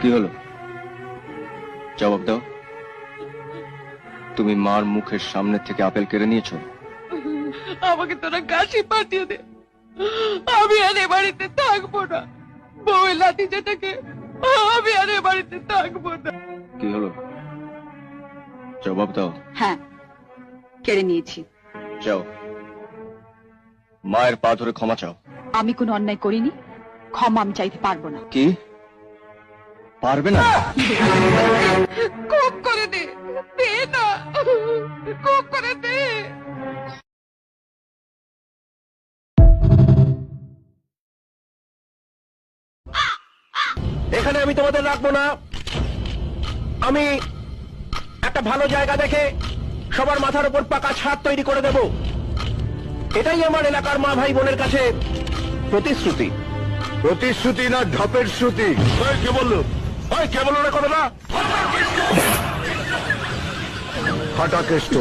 কি হলো? জবাব দাও। তুমি মার মুখের সামনে থেকে আপেল কেড়ে নিয়েছো? আমাকে তোরা কাশি পাঠিয়ে দে, আমি আর এ বাড়িতে থাকবো না। বউয়ের লাঠি যেটাকে আমি আর এ বাড়িতে থাকবো না। কি হলো? জবাব দাও। হ্যাঁ, কেড়ে নিয়েছি। যাও, মায়ের পা ধরে ক্ষমা চাও। আমি কোনো অন্যায় করিনি, ক্ষমা আমি চাইতে পারবো না। কি পারবে না? খুব করে দে, দে না, খুব করে দে। এখানে আমি তোমাদের রাখবো না। আমি একটা ভালো জায়গা দেখে সবার মাথার উপর পাকা ছাদ তৈরি করে দেব। এটাই আমার এলাকার মা ভাই বোনের কাছে প্রতিশ্রুতি। প্রতিশ্রুতি না ঢপের শ্রুতি? কে বললো? কে বললো না কথাটা? ফাটা কেষ্ট।